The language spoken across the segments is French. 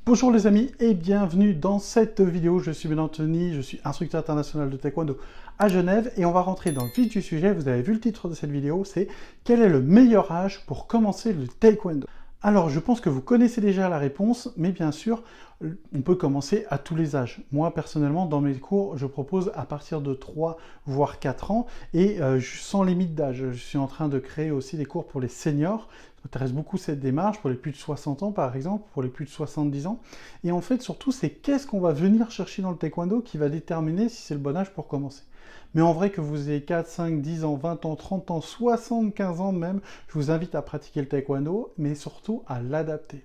Bonjour les amis et bienvenue dans cette vidéo. Je suis Ben Anthony, je suis instructeur international de taekwondo à Genève et on va rentrer dans le vif du sujet. Vous avez vu le titre de cette vidéo, c'est quel est le meilleur âge pour commencer le taekwondo? Alors je pense que vous connaissez déjà la réponse, mais bien sûr, on peut commencer à tous les âges. Moi personnellement, dans mes cours, je propose à partir de 3 voire 4 ans et sans limite d'âge. Je suis en train de créer aussi des cours pour les seniors. M'intéresse beaucoup cette démarche pour les plus de 60 ans par exemple, pour les plus de 70 ans. Et en fait, surtout, c'est qu'est-ce qu'on va venir chercher dans le taekwondo qui va déterminer si c'est le bon âge pour commencer. Mais en vrai, que vous ayez 4, 5, 10 ans, 20 ans, 30 ans, 75 ans même, je vous invite à pratiquer le taekwondo, mais surtout à l'adapter.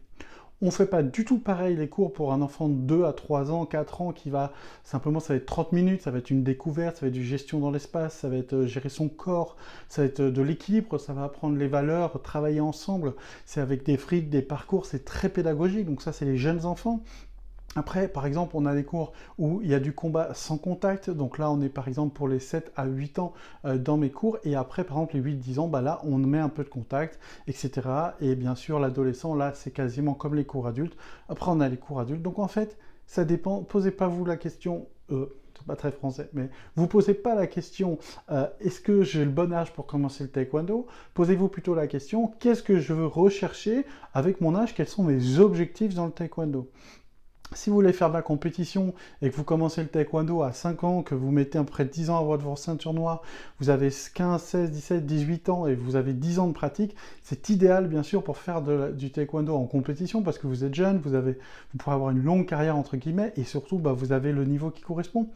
On ne fait pas du tout pareil les cours pour un enfant de 2 à 3 ans, 4 ans qui va simplement, ça va être 30 minutes, ça va être une découverte, ça va être du gestion dans l'espace, ça va être gérer son corps, ça va être de l'équilibre, ça va apprendre les valeurs, travailler ensemble. C'est avec des frites, des parcours, c'est très pédagogique. Donc ça, c'est les jeunes enfants. Après, par exemple, on a des cours où il y a du combat sans contact. Donc là, on est par exemple pour les 7 à 8 ans dans mes cours. Et après, par exemple, les 8-10 ans, bah là, on met un peu de contact, etc. Et bien sûr, l'adolescent, là, c'est quasiment comme les cours adultes. Après, on a les cours adultes. Donc en fait, ça dépend. Posez pas vous la question... c'est pas très français, mais vous posez pas la question est-ce que j'ai le bon âge pour commencer le taekwondo? Posez-vous plutôt la question qu'est-ce que je veux rechercher avec mon âge? Quels sont mes objectifs dans le taekwondo? Si vous voulez faire de la compétition et que vous commencez le taekwondo à 5 ans, que vous mettez à peu près 10 ans à avoir votre ceinture noire, vous avez 15, 16, 17, 18 ans et vous avez 10 ans de pratique, c'est idéal bien sûr pour faire du taekwondo en compétition parce que vous êtes jeune, vous pourrez avoir une longue carrière entre guillemets et surtout vous avez le niveau qui correspond.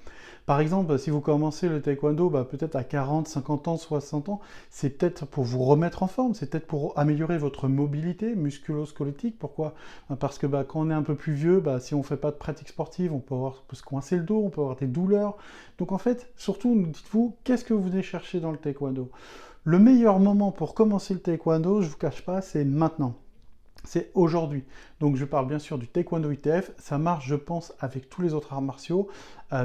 Par exemple, si vous commencez le taekwondo peut-être à 40, 50 ans, 60 ans, c'est peut-être pour vous remettre en forme, c'est peut-être pour améliorer votre mobilité musculo-squelettique. Pourquoi? Parce que quand on est un peu plus vieux, si on ne fait pas de pratique sportive, on peut se coincer le dos, on peut avoir des douleurs. Donc en fait, surtout, dites-vous, qu'est-ce que vous venez chercher dans le taekwondo? Le meilleur moment pour commencer le taekwondo, je ne vous cache pas, c'est maintenant. C'est aujourd'hui. Donc je parle bien sûr du taekwondo ITF, ça marche je pense avec tous les autres arts martiaux.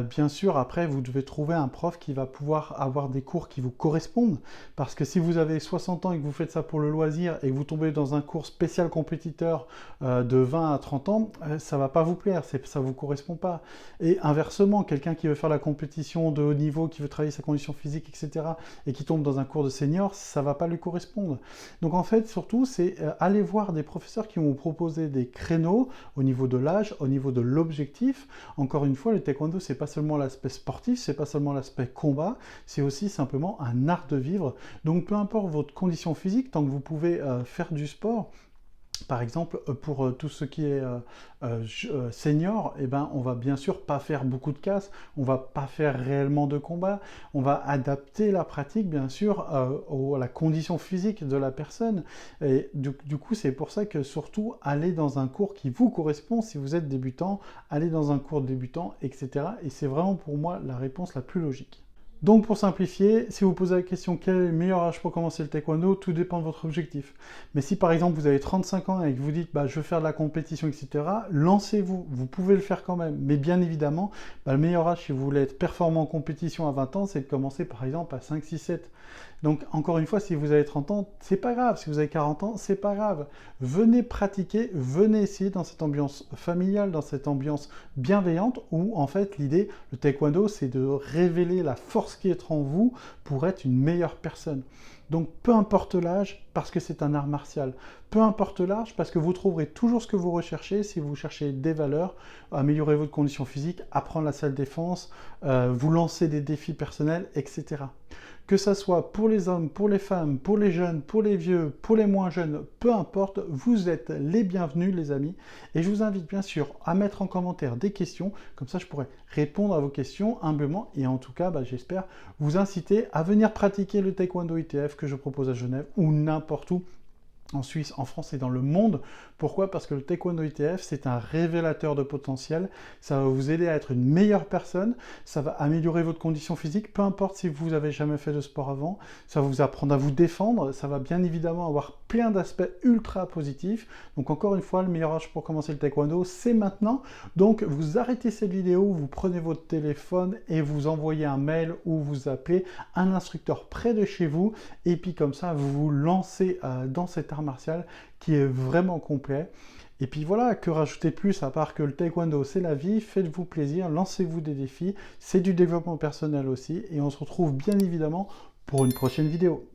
Bien sûr après vous devez trouver un prof qui va pouvoir avoir des cours qui vous correspondent, parce que si vous avez 60 ans et que vous faites ça pour le loisir et que vous tombez dans un cours spécial compétiteur de 20 à 30 ans, ça va pas vous plaire, ça vous correspond pas. Et inversement, quelqu'un qui veut faire la compétition de haut niveau, qui veut travailler sa condition physique, etc. et qui tombe dans un cours de senior, ça va pas lui correspondre. Donc en fait surtout c'est aller voir des professeurs qui vont vous proposer des créneaux au niveau de l'âge, au niveau de l'objectif. Encore une fois, le taekwondo, c'est pas seulement l'aspect sportif, c'est pas seulement l'aspect combat, c'est aussi simplement un art de vivre. Donc peu importe votre condition physique, tant que vous pouvez faire du sport, par exemple, pour tout ce qui est senior, on va bien sûr pas faire beaucoup de casse, on va pas faire réellement de combat, on va adapter la pratique bien sûr à la condition physique de la personne. Et du coup, c'est pour ça que surtout, allez dans un cours qui vous correspond si vous êtes débutant, allez dans un cours débutant, etc. Et c'est vraiment pour moi la réponse la plus logique. Donc pour simplifier, si vous posez la question quel est le meilleur âge pour commencer le taekwondo, tout dépend de votre objectif. Mais si par exemple vous avez 35 ans et que vous dites je veux faire de la compétition, etc., lancez-vous, vous pouvez le faire quand même. Mais bien évidemment, le meilleur âge si vous voulez être performant en compétition à 20 ans, c'est de commencer par exemple à 5, 6, 7. Donc encore une fois, si vous avez 30 ans, c'est pas grave. Si vous avez 40 ans, c'est pas grave. Venez pratiquer, venez essayer dans cette ambiance familiale, dans cette ambiance bienveillante où en fait l'idée, le taekwondo, c'est de révéler la force qui est en vous pour être une meilleure personne. Donc peu importe l'âge, parce que c'est un art martial. Peu importe l'âge, parce que vous trouverez toujours ce que vous recherchez si vous cherchez des valeurs, améliorer votre condition physique, apprendre la self-défense, vous lancer des défis personnels, etc. Que ça soit pour les hommes, pour les femmes, pour les jeunes, pour les vieux, pour les moins jeunes, peu importe, vous êtes les bienvenus les amis. Et je vous invite bien sûr à mettre en commentaire des questions, comme ça je pourrai répondre à vos questions humblement et en tout cas j'espère vous inciter à venir pratiquer le taekwondo ITF que je propose à Genève ou n'importe où en Suisse, en France et dans le monde. Pourquoi? Parce que le taekwondo ITF, c'est un révélateur de potentiel. Ça va vous aider à être une meilleure personne. Ça va améliorer votre condition physique, peu importe si vous avez jamais fait de sport avant. Ça va vous apprendre à vous défendre. Ça va bien évidemment avoir plein d'aspects ultra positifs. Donc encore une fois, le meilleur âge pour commencer le taekwondo, c'est maintenant. Donc vous arrêtez cette vidéo, vous prenez votre téléphone et vous envoyez un mail ou vous appelez un instructeur près de chez vous. Et puis comme ça, vous vous lancez dans cet art martial qui est vraiment complet. Et puis voilà, que rajouter de plus à part que le taekwondo c'est la vie, faites-vous plaisir, lancez-vous des défis, c'est du développement personnel aussi, et on se retrouve bien évidemment pour une prochaine vidéo.